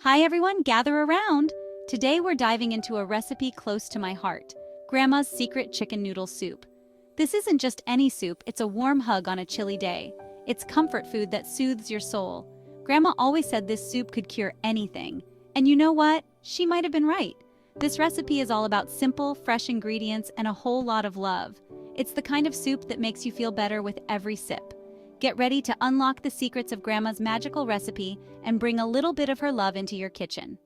Hi everyone, gather around! Today we're diving into a recipe close to my heart, Grandma's secret chicken noodle soup. This isn't just any soup, it's a warm hug on a chilly day. It's comfort food that soothes your soul. Grandma always said this soup could cure anything. And you know what? She might have been right. This recipe is all about simple, fresh ingredients and a whole lot of love. It's the kind of soup that makes you feel better with every sip. Get ready to unlock the secrets of Grandma's magical recipe and bring a little bit of her love into your kitchen.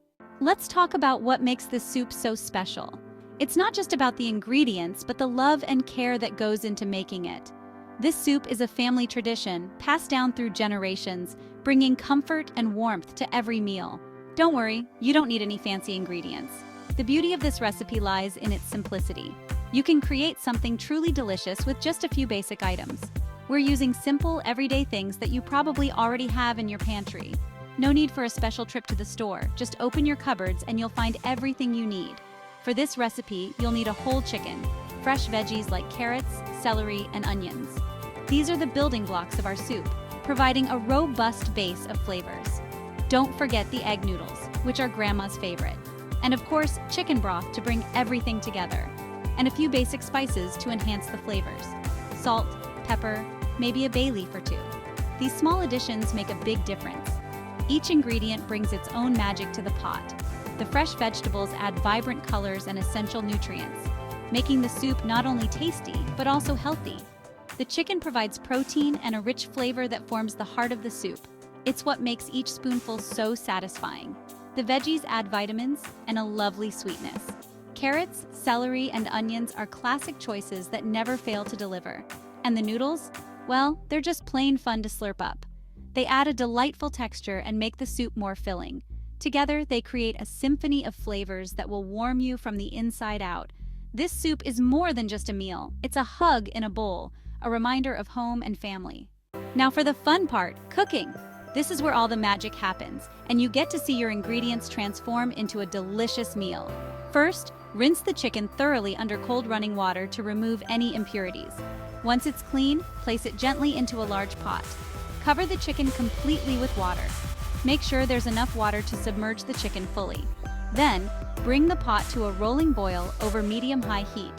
Let's talk about what makes this soup so special. It's not just about the ingredients, but the love and care that goes into making it. This soup is a family tradition, passed down through generations, bringing comfort and warmth to every meal. Don't worry, you don't need any fancy ingredients. The beauty of this recipe lies in its simplicity. You can create something truly delicious with just a few basic items. We're using simple, everyday things that you probably already have in your pantry. No need for a special trip to the store. Just open your cupboards and you'll find everything you need. For this recipe, you'll need a whole chicken, fresh veggies like carrots, celery, and onions. These are the building blocks of our soup, providing a robust base of flavors. Don't forget the egg noodles, which are Grandma's favorite. And of course, chicken broth to bring everything together. And a few basic spices to enhance the flavors. Salt, pepper, maybe a bay leaf or two. These small additions make a big difference. Each ingredient brings its own magic to the pot. The fresh vegetables add vibrant colors and essential nutrients, making the soup not only tasty, but also healthy. The chicken provides protein and a rich flavor that forms the heart of the soup. It's what makes each spoonful so satisfying. The veggies add vitamins and a lovely sweetness. Carrots, celery, and onions are classic choices that never fail to deliver. And the noodles? Well, they're just plain fun to slurp up. They add a delightful texture and make the soup more filling. Together, they create a symphony of flavors that will warm you from the inside out. This soup is more than just a meal. It's a hug in a bowl, a reminder of home and family. Now for the fun part, cooking. This is where all the magic happens, and you get to see your ingredients transform into a delicious meal. First, rinse the chicken thoroughly under cold running water to remove any impurities. Once it's clean, place it gently into a large pot. Cover the chicken completely with water. Make sure there's enough water to submerge the chicken fully. Then, bring the pot to a rolling boil over medium-high heat.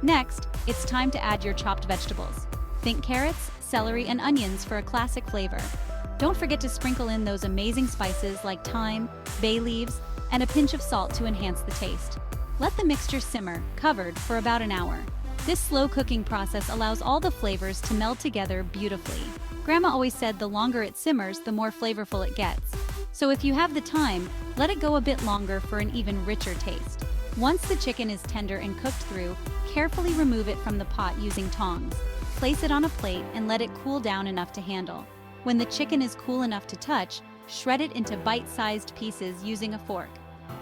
Next, it's time to add your chopped vegetables. Think carrots, celery, and onions for a classic flavor. Don't forget to sprinkle in those amazing spices like thyme, bay leaves, and a pinch of salt to enhance the taste. Let the mixture simmer, covered, for about an hour. This slow cooking process allows all the flavors to meld together beautifully. Grandma always said the longer it simmers, the more flavorful it gets. So if you have the time, let it go a bit longer for an even richer taste. Once the chicken is tender and cooked through, carefully remove it from the pot using tongs. Place it on a plate and let it cool down enough to handle. When the chicken is cool enough to touch, shred it into bite-sized pieces using a fork.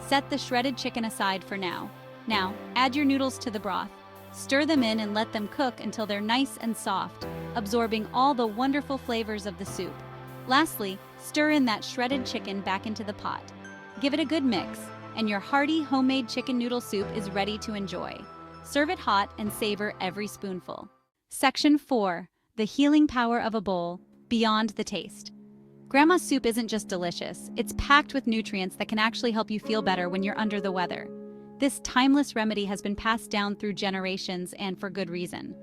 Set the shredded chicken aside for now. Now, add your noodles to the broth. Stir them in and let them cook until they're nice and soft, absorbing all the wonderful flavors of the soup. Lastly, stir in that shredded chicken back into the pot. Give it a good mix, and your hearty homemade chicken noodle soup is ready to enjoy. Serve it hot and savor every spoonful. Section 4. The healing power of a bowl, beyond the taste. Grandma's soup isn't just delicious, it's packed with nutrients that can actually help you feel better when you're under the weather. This timeless remedy has been passed down through generations and for good reason.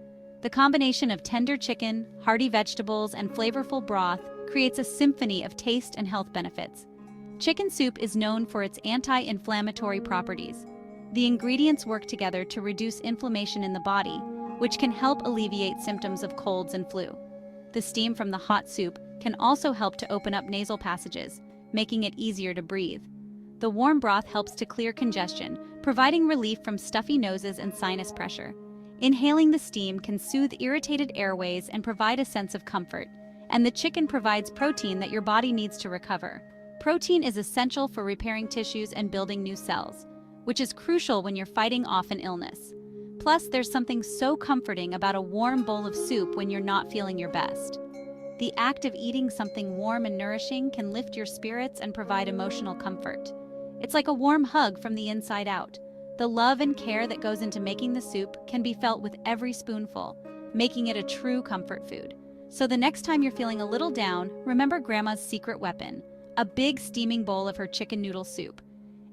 The combination of tender chicken, hearty vegetables, and flavorful broth creates a symphony of taste and health benefits. Chicken soup is known for its anti-inflammatory properties. The ingredients work together to reduce inflammation in the body, which can help alleviate symptoms of colds and flu. The steam from the hot soup can also help to open up nasal passages, making it easier to breathe. The warm broth helps to clear congestion, providing relief from stuffy noses and sinus pressure. Inhaling the steam can soothe irritated airways and provide a sense of comfort. And the chicken provides protein that your body needs to recover. Protein is essential for repairing tissues and building new cells, which is crucial when you're fighting off an illness. Plus, there's something so comforting about a warm bowl of soup when you're not feeling your best. The act of eating something warm and nourishing can lift your spirits and provide emotional comfort. It's like a warm hug from the inside out. The love and care that goes into making the soup can be felt with every spoonful, making it a true comfort food. So the next time you're feeling a little down, remember Grandma's secret weapon, a big steaming bowl of her chicken noodle soup.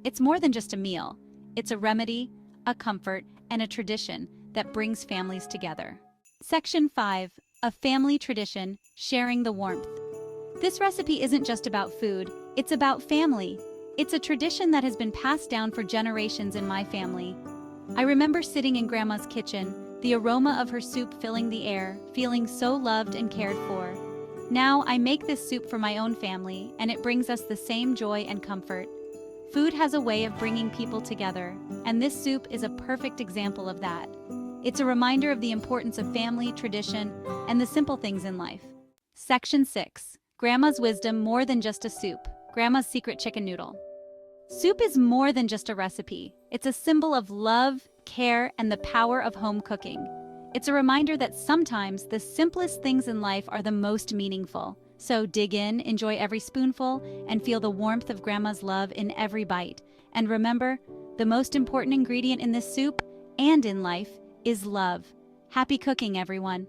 It's more than just a meal. It's a remedy, a comfort, and a tradition that brings families together. Section 5. A family tradition, sharing the warmth. This recipe isn't just about food, it's about family. It's a tradition that has been passed down for generations in my family. I remember sitting in Grandma's kitchen, the aroma of her soup filling the air, feeling so loved and cared for. Now I make this soup for my own family, and it brings us the same joy and comfort. Food has a way of bringing people together, and this soup is a perfect example of that. It's a reminder of the importance of family, tradition, and the simple things in life. Section 6. Grandma's wisdom more than just a soup. Grandma's secret chicken noodle. Soup is more than just a recipe. It's a symbol of love, care, and the power of home cooking. It's a reminder that sometimes the simplest things in life are the most meaningful. So dig in, enjoy every spoonful, and feel the warmth of Grandma's love in every bite. And remember, the most important ingredient in this soup, and in life, is love. Happy cooking, everyone!